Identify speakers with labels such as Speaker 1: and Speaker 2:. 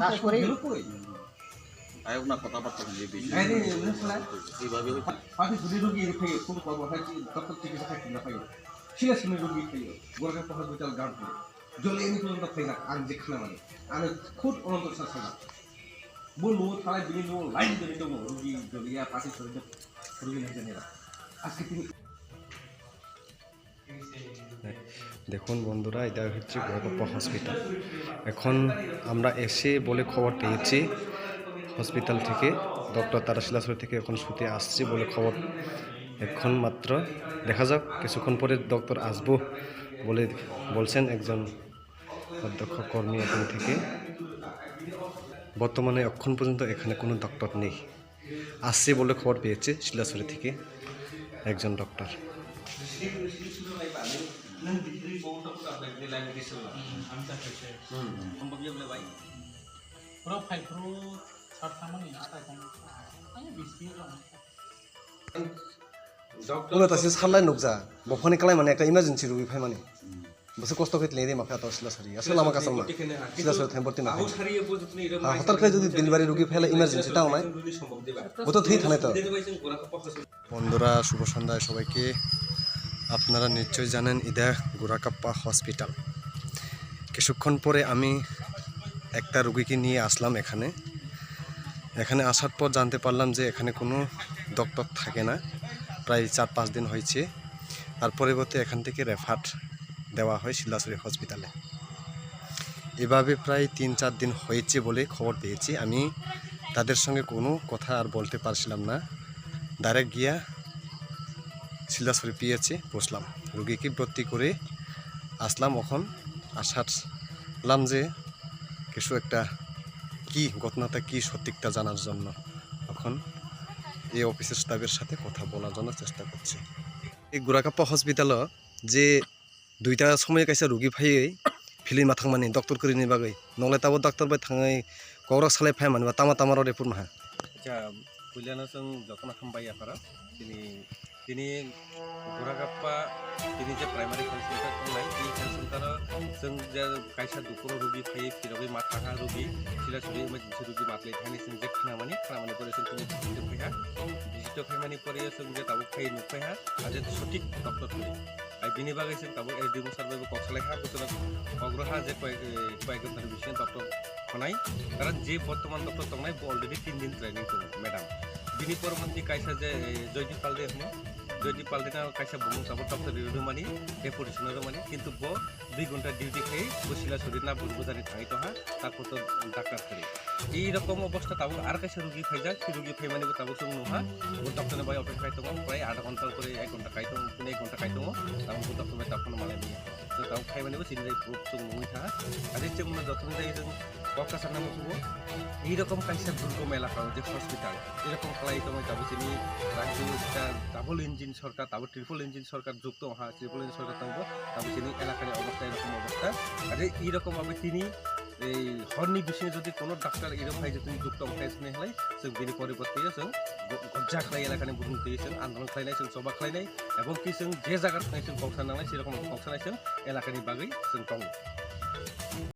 Speaker 1: কাজ করে
Speaker 2: আয়োগ না কথাবার্তা নিয়ে বেশি এইভাবে
Speaker 3: পাশে যদি রোগী ফেলে কোন কর্ম হয় ডক্টর চিকিৎসা থাকতে না পাই সিরিয়াসলি রোগী ফেলে গোরগাপা হসপিটাল গার্ড করে জলে এমনি পর্যন্ত ফেলে আর যেখানে মানে আমি খুব অনন্ত সাথে বলবো থালায় বিলি নেবো লাইন ধরে দেবো রোগী জলিয়া পাশে শরীরে রোগী নেই আজকে তিনি
Speaker 4: দেখুন বন্ধুরা, এটা হচ্ছে গোরগাপা হসপিটাল। এখন আমরা এসে বলে খবর পেয়েছি হসপিটাল থেকে, ডক্টর তারা শিলাচর থেকে এখন ছুটে আসছে বলে খবর। এখন মাত্র দেখা যাক, কিছুক্ষণ পরে ডক্টর আসবো বলে বলছেন একজন অধ্যক্ষ কর্মী এখান থেকে। বর্তমানে এখন পর্যন্ত এখানে কোনো ডক্টর নেই, আসছে বলে খবর পেয়েছে শিলাচর থেকে একজন ডক্টর।
Speaker 5: तासे साल्लाय नुकजा बफानि कलाय माने একটা ইমার্জেন্সি রোগী ফাই মানে বসে কষ্ট কইতে লেদে মাফা তো শিলাছড়ি আসলে লামা কাছাম না শিলাছড়ি থাই বর্তি না হঠাৎ করে যদি ডেলিভারি রোগী ফেলে ইমার্জেন্সি তাও নাই ও তো ঠিক থানে তো।
Speaker 4: বন্ধুরা, শুভ সন্ধ্যায় সবাইকে। আপনারা নিশ্চয়ই জানেন ইদা গোরাকাপ্পা হসপিটাল। কিছুক্ষণ পরে আমি একটা রোগীকে নিয়ে আসলাম এখানে আসার পর জানতে পারলাম যে এখানে কোনো ডক্টর থাকে না, প্রায় 4-5 দিন হয়েছে। তার পরিবর্তে এখান থেকে রেফার দেওয়া হয় শিলাচরি হসপিটালে। এভাবে প্রায় 3-4 দিন হয়েছে বলে খবর পেয়েছি। আমি তাদের সঙ্গে কোনো কথা আর বলতে পারছিলাম না, ডাইরেক্ট গিয়া শিলাচরি পেয়েছে বসলাম, রোগীকে ভর্তি করে আসলাম। এখন আসালাম যে কিছু একটা কি ঘটনাটা কি সঠিকটা জানার জন্য এখন এই অফিসের স্টাফের সাথে কথা বলার জন্য চেষ্টা করছি। এই গোরাকাপ্পা হসপিটালও যে 2টা সময় কাছে রোগী ফাইয়ে ফিলিমা थांमाने डक्टर করে নি বাগै नले ताबो डक्टर बाय थाङै गौरव सालाय फाय मानबा तामा रेपुर माहा
Speaker 6: আচ্ছা কইলানো जों যখন খামবাই আপারা তিনি গোরাকাপ্পা তিনি যে প্রাইমারি হেলথ সেন্টার खुंनाय এই হেলথ সেন্টারও जों যে কাইসা দুপুর রোগী ফাইয়ে ফিরবি মাথাহা রোগী শিলাচুরি ইমার্জেন্সি রোগী মাতলে थांनाय जों যে खामानि পরে जों তিনি ভিজিট ফাইहा ভিজিট फायमानि পরে जों যে তাবো ফাই नुफायहा আজ সঠিক ডক্টর করে আর বিনি বাগै जों তাবো এসডিএম সার্ভে কক্সলাইহা বতনা অগ্রহা যে কয়েকজন বিশেষ ডক্টর খনাই কারণ যে বর্তমান ডক্টর তংনাই অলরেডি 3 দিন ট্রেনিং করব ম্যাডাম বিনি পরবর্তী কাইসা যে জয়দীপ পালদে হনো জয়দীপ পালদেনা কাইসা বুমু তাবো ডক্টর রিরুমানি ডেপুটেশন রুমানি কিন্তু 2 ঘন্টা ডিউটি খাই বসিলা শরীর না বুঝানি থাই তো তারপর তো ডাক্তার করে এই রকম অবস্থা তাবো আর কাইসা রোগী ফাই যায় কি রোগী ফাই মানে তাবো जों নুহা ও ডক্টর বাই অপেক্ষা খাইতো প্রায় 8 ঘন্টা করে 1 ঘন্টা খাইতো 1 ঘন্টা খাইতো তাবো ডক্টর বাই তারপর মানে নিয়ে তো তাবো খাই মানে চিন্তাই প্রুফ जों মুই থাকা আরে যে মনে যতন যাই जों কক্সবাজার নামে শুভ এই রকম কাইসা দুর্গম এলাকা যে হসপিটাল এরকম খালাইতো তাবো চিনি রাজ্যটা ডাবল ইঞ্জিন সরকার তাবো ট্রিপল ইঞ্জিন সরকার যুক্ত হওয়া ট্রিপল ইঞ্জিন সরকার তাবো চিনি এলাকার অবস্থা এরকম অবস্থা আরে এইরকম ভাবে তিনি এই হর্নি বিষয়ে যদি কোনো ডাক্তার এরকম হয় যে তুমি যুক্ত অবস্থায় শুনে হলাই जों বিনি পরিবর্তে जों গজ্জা খাই এলাকানে বুঝুন দিয়েছেন আন্দোলন খাইনাই जों সভা খাইনাই এবং কি जों যে জায়গার খাইছেন কক্সা নালাই সেরকম কক্সা নাইছেন এলাকানি বাগै जों দं